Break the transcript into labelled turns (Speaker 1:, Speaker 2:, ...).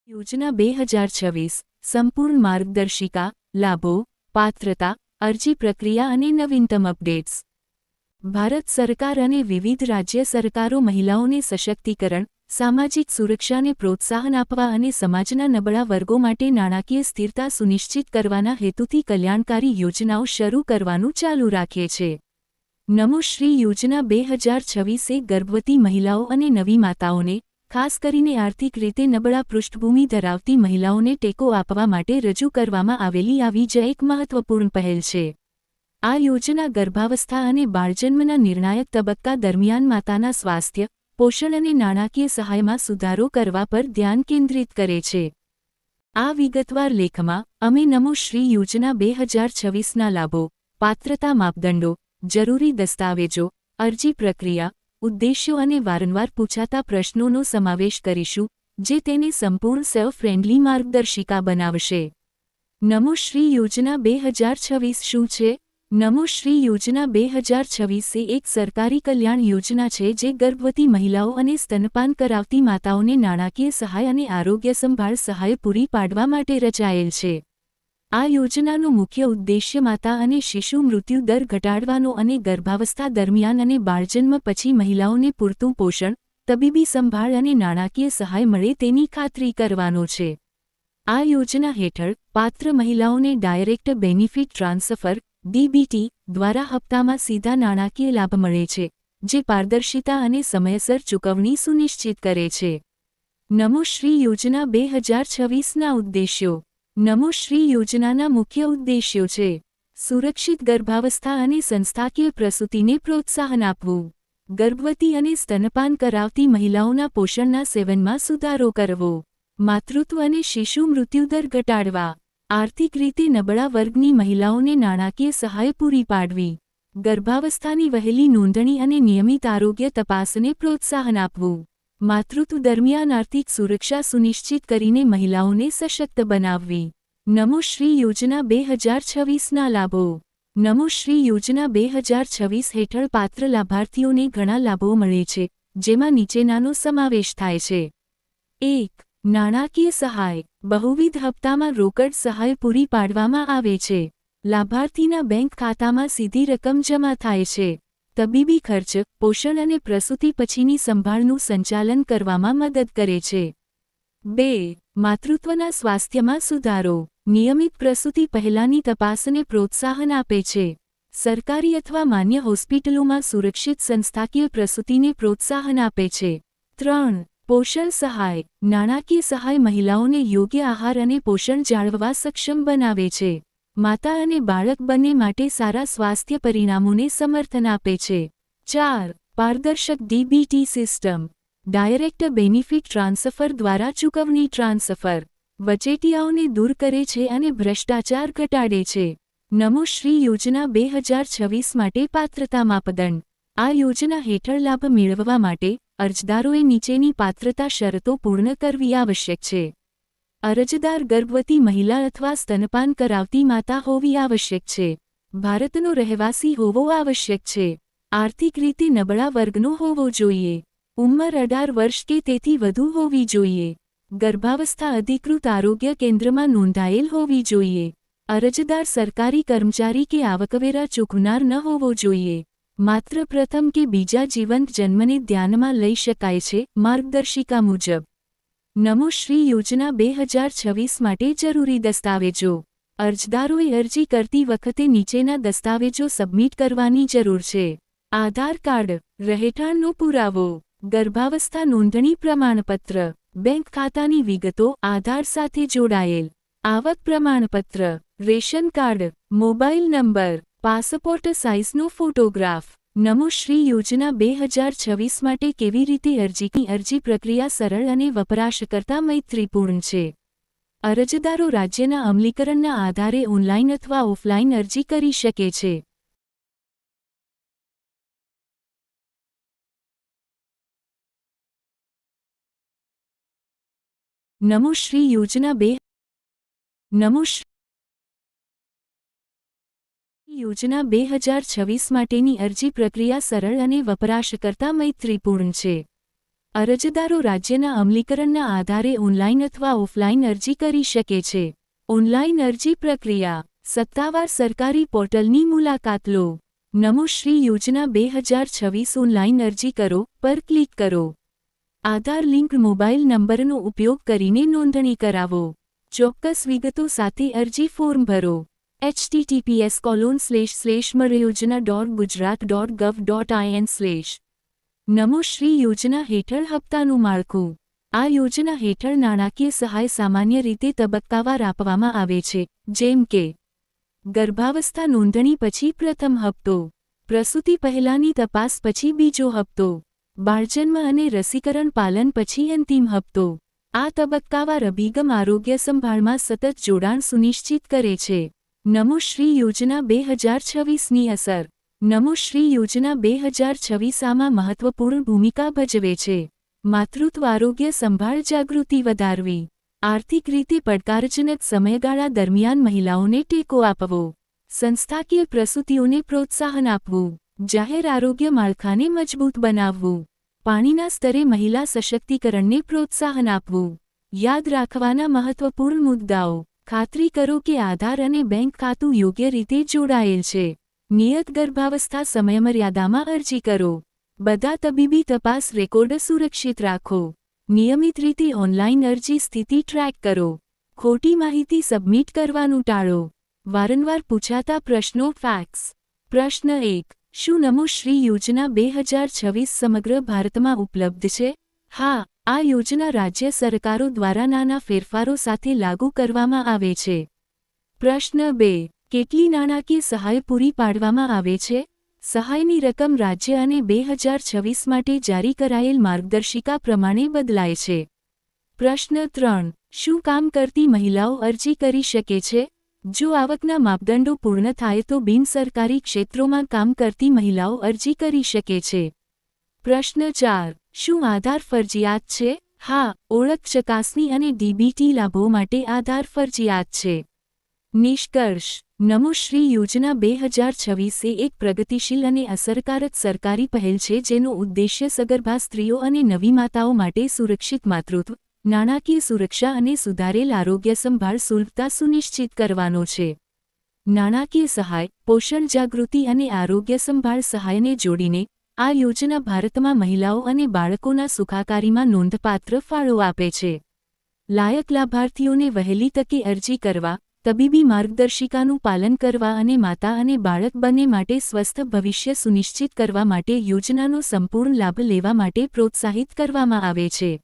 Speaker 1: યોજના 2026 સંપૂર્ણ માર્ગદર્શિકા, લાભો, પાત્રતા, અરજી પ્રક્રિયા અને નવીનતમ અપડેટ્સ. ભારત સરકાર અને વિવિધ રાજ્ય સરકારો મહિલાઓને સશક્તિકરણ, સામાજિક સુરક્ષાને પ્રોત્સાહન આપવા અને સમાજના નબળા વર્ગો માટે નાણાકીય સ્થિરતા સુનિશ્ચિત કરવાના હેતુથી કલ્યાણકારી યોજનાઓ શરૂ કરવાનું ચાલુ રાખે છે. નમો શ્રી યોજના 2026 ગર્ભવતી મહિલાઓ અને નવી માતાઓને, ખાસ કરીને આર્થિક રીતે નબળા પૃષ્ઠભૂમિ ધરાવતી મહિલાઓને ટેકો આપવા માટે રજૂ કરવામાં આવેલી આવી જ એક મહત્વપૂર્ણ પહેલ છે. આ યોજના ગર્ભાવસ્થા અને બાળજન્મના નિર્ણાયક તબક્કા દરમિયાન માતાના સ્વાસ્થ્ય, પોષણ અને નાણાકીય સહાયમાં સુધારો કરવા પર ધ્યાન કેન્દ્રિત કરે છે. આ વિગતવાર લેખમાં, અમે નમો શ્રી યોજના 2026ના લાભો, પાત્રતા માપદંડો, જરૂરી દસ્તાવેજો, અરજી પ્રક્રિયા, ઉદ્દેશ્યો અને વારંવાર પૂછાતા પ્રશ્નોનો સમાવેશ કરીશું, જે તેને સંપૂર્ણ સેલ્ફ-ફ્રેન્ડલી માર્ગદર્શિકા બનાવશે. નમો શ્રી યોજના 2026 શું છે? નમો શ્રી યોજના 2026 એક સરકારી કલ્યાણ યોજના છે જે ગર્ભવતી મહિલાઓ અને સ્તનપાન કરાવતી માતાઓને નાણાકીય સહાય અને આરોગ્ય સંભાળ સહાય પૂરી પાડવા માટે રચાયેલ છે. આ યોજનાનો મુખ્ય ઉદ્દેશ્ય માતા અને શિશુ મૃત્યુ દર ઘટાડવાનો અને ગર્ભાવસ્થા દરમિયાન અને બાળજન્મ પછી મહિલાઓને પૂરતું પોષણ, તબીબી સંભાળ અને નાણાકીય સહાય મળે તેની ખાતરી કરવાનો છે. આ યોજના હેઠળ, પાત્ર મહિલાઓને ડાયરેક્ટ બેનિફિટ ટ્રાન્સફર (ડીબીટી) દ્વારા હપ્તામાં સીધા નાણાકીય લાભ મળે છે, જે પારદર્શિતા અને સમયસર ચૂકવણી સુનિશ્ચિત કરે છે. નમો શ્રી યોજના 2026ના ઉદ્દેશ્યો. નમો શ્રી યોજનાના મુખ્ય ઉદ્દેશ્યો છે: સુરક્ષિત ગર્ભાવસ્થા અને સંસ્થાકીય પ્રસૂતિને પ્રોત્સાહન આપવું, ગર્ભવતી અને સ્તનપાન કરાવતી મહિલાઓના પોષણના સેવનમાં સુધારો કરવો, માતૃત્વ અને શિશુ મૃત્યુદર ઘટાડવા, આર્થિક રીતે નબળા વર્ગની મહિલાઓને નાણાકીય સહાય પૂરી પાડવી, ગર્ભાવસ્થાની વહેલી નોંધણી અને નિયમિત આરોગ્ય તપાસને પ્રોત્સાહન આપવું, માતૃત્વ દરમિયાન આર્થિક સુરક્ષા સુનિશ્ચિત કરીને મહિલાઓને સશક્ત બનાવવી. નમો શ્રી યોજના 2026ના લાભો. નમો શ્રી યોજના 2026 હેઠળ પાત્ર લાભાર્થીઓને ઘણા લાભો મળે છે, જેમાં નીચેનાનો સમાવેશ થાય છે. 1. નાણાકીય સહાય. બહુવિધ હપ્તામાં રોકડ સહાય પૂરી પાડવામાં આવે છે. લાભાર્થીના બેંક ખાતામાં સીધી રકમ જમા થાય છે. તબીબી ખર્ચ, પોષણ અને પ્રસૂતિ પછીની સંભાળનું સંચાલન કરવામાં મદદ કરે છે. 2. માતૃત્વના સ્વાસ્થ્યમાં સુધારો. નિયમિત પ્રસૂતિ પહેલાંની તપાસને પ્રોત્સાહન આપે છે. સરકારી અથવા માન્ય હોસ્પિટલોમાં સુરક્ષિત સંસ્થાકીય પ્રસૂતિને પ્રોત્સાહન આપે છે. 3. પોષણ સહાય. નાણાકીય સહાય મહિલાઓને યોગ્ય આહાર અને પોષણ જાળવવા સક્ષમ બનાવે છે. માતા અને બાળક બંને માટે સારા સ્વાસ્થ્ય પરિણામોને સમર્થન આપે છે. 4. પારદર્શક DBT system. Direct benefit transfer દ્વારા ચૂકવણી ટ્રાન્સફર વચેટિયાઓને દૂર કરે છે અને ભ્રષ્ટાચાર ઘટાડે છે. નમો શ્રી યોજના 2026 માટે પાત્રતા માપદંડ. આ યોજના હેઠળ લાભ મેળવવા માટે, અરજદારોએ નીચેની પાત્રતા શરતો પૂર્ણ કરવી આવશ્યક છે. અરજદાર ગર્ભવતી મહિલા અથવા સ્તનપાન કરાવતી માતા હોવી આવશ્યક છે. ભારતનો રહેવાસી હોવો આવશ્યક છે. આર્થિક રીતે નબળા વર્ગનો હોવો જોઈએ. ઉંમર 18 વર્ષ કે તેથી વધુ હોવી જોઈએ. ગર્ભાવસ્થા અધિકૃત આરોગ્ય કેન્દ્રમાં નોંધાયેલ હોવી જોઈએ. અરજદાર સરકારી કર્મચારી કે આવકવેરા ચૂકવનાર ન હોવો જોઈએ. માત્ર પ્રથમ કે બીજા જીવંત જન્મને ધ્યાનમાં લઈ શકાય છે. માર્ગદર્શિકા મુજબ. નમો શ્રી યોજના 2026 માટે જરૂરી દસ્તાવેજો. અરજદારોએ અરજી કરતી વખતે નીચેના દસ્તાવેજો સબમિટ કરવાની જરૂર છે: આધાર કાર્ડ, રહેઠાણનો પુરાવો, ગર્ભાવસ્થા નોંધણી પ્રમાણપત્ર, બેંક ખાતાની વિગતો આધાર સાથે જોડાયેલ, આવક પ્રમાણપત્ર, ration card, mobile number, passport સાઇઝનો ફોટોગ્રાફ. નમો શ્રી યોજના 2026 માટે કેવી રીતે અરજીની અરજી પ્રક્રિયા સરળ અને વપરાશકર્તા મૈત્રીપૂર્ણ છે. અરજદારો રાજ્યના અમલીકરણના આધારે ઓનલાઈન અથવા ઓફલાઈન અરજી કરી શકે છે. નમો શ્રી યોજના 2026 માટેની અરજી પ્રક્રિયા સરળ અને વપરાશકર્તા મૈત્રીપૂર્ણ છે. અરજદારો રાજ્યના અમલીકરણના આધારે ઓનલાઈન અથવા ઓફલાઈન અરજી કરી શકે છે. ઓનલાઈન અરજી પ્રક્રિયા. સત્તાવાર સરકારી પોર્ટલની મુલાકાત લો. નમો શ્રી યોજના 2026 ઓનલાઈન અરજી કરો પર ક્લિક કરો. આધાર લિંક મોબાઈલ નંબરનો ઉપયોગ કરીને નોંધણી કરાવો. ચોક્કસ વિગતો સાથે અરજી ફોર્મ ભરો. https://mrayojana.gujarat.gov.in/ નમો શ્રી યોજના હેઠળ હપ્તાનું માળખું. આ યોજના હેઠળ નાણાકીય સહાય સામાન્ય રીતે તબક્કાવાર આપવામાં આવે છે, જેમ કે ગર્ભાવસ્થા નોંધણી પછી પ્રથમ હપ્તો, પ્રસૂતિ પહેલાંની તપાસ પછી બીજો હપ્તો, બાળજન્મ અને રસીકરણ પાલન પછી અંતિમ હપ્તો. આ તબક્કાવાર અભિગમ આરોગ્ય સંભાળમાં સતત જોડાણ સુનિશ્ચિત કરે છે. નમો શ્રી યોજના 2026ની અસર. નમો શ્રી યોજના 2026 આમાં મહત્વપૂર્ણ ભૂમિકા ભજવે છે. માતૃત્વ આરોગ્ય સંભાળ જાગૃતિ વધારવી. આર્થિક રીતે પડકારજનક સમયગાળા દરમિયાન મહિલાઓને ટેકો આપવો. સંસ્થાકીય પ્રસૂતિઓને પ્રોત્સાહન આપવું. જાહેર આરોગ્ય માળખાને મજબૂત બનાવવું. પાણીના સ્તરે મહિલા સશક્તિકરણને પ્રોત્સાહન આપવું. યાદ રાખવાના મહત્વપૂર્ણ મુદ્દાઓ. ખાતરી કરો કે આધાર અને બેંક ખાતું યોગ્ય રીતે જોડાયેલ છે. નિયત ગર્ભાવસ્થા સમયમર્યાદામાં અરજી કરો. બધા તબીબી તપાસ રેકોર્ડ સુરક્ષિત રાખો. નિયમિત રીતે ઓનલાઈન અરજી સ્થિતિ ટ્રેક કરો. ખોટી માહિતી સબમિટ કરવાનું ટાળો. વારંવાર પૂછાતા પ્રશ્નો ફેક્સ. પ્રશ્ન 1. શું નમો શ્રી યોજના 2026 સમગ્ર ભારતમાં ઉપલબ્ધ છે? હા, આ યોજના રાજ્ય સરકારો દ્વારા નાના ફેરફારો સાથે લાગુ કરવામાં આવે છે. પ્રશ્ન 2. કેટલી નાણાકીય સહાય પૂરી પાડવામાં આવે છે? સહાયની રકમ રાજ્ય અને 2026 માટે જારી કરાયેલ માર્ગદર્શિકા પ્રમાણે બદલાય છે. પ્રશ્ન 3. શું કામ કરતી મહિલાઓ અરજી કરી શકે છે? જો આવકના માપદંડો પૂર્ણ થાય તો બિનસરકારી ક્ષેત્રોમાં કામ કરતી મહિલાઓ અરજી કરી શકે છે. પ્રશ્ન 4. શું આધાર ફરજિયાત છે? હા, ઓળખ ચકાસણી અને ડીબીટી લાભો માટે આધાર ફરજિયાત છે. નિષ્કર્ષ. નમો શ્રી યોજના 2026 એ એક પ્રગતિશીલ અને અસરકારક સરકારી પહેલ છે જેનો ઉદ્દેશ્ય સગર્ભા સ્ત્રીઓ અને નવી માતાઓ માટે સુરક્ષિત માતૃત્વ, નાણાકીય સુરક્ષા અને સુધારેલ આરોગ્ય સંભાળ સુલભતા સુનિશ્ચિત કરવાનો છે. નાણાકીય સહાય, પોષણ જાગૃતિ અને આરોગ્ય સંભાળ સહાયને જોડીને, આ યોજના ભારતમાં મહિલાઓ અને બાળકોના સુખાકારીમાં નોંધપાત્ર ફાળો આપે છે. લાયક લાભાર્થીઓને વહેલી તકે અરજી કરવા, તબીબી માર્ગદર્શિકાનું પાલન કરવા અને માતા અને બાળક બંને માટે સ્વસ્થ ભવિષ્ય સુનિશ્ચિત કરવા માટે યોજનાનો સંપૂર્ણ લાભ લેવા માટે પ્રોત્સાહિત કરવામાં આવે છે.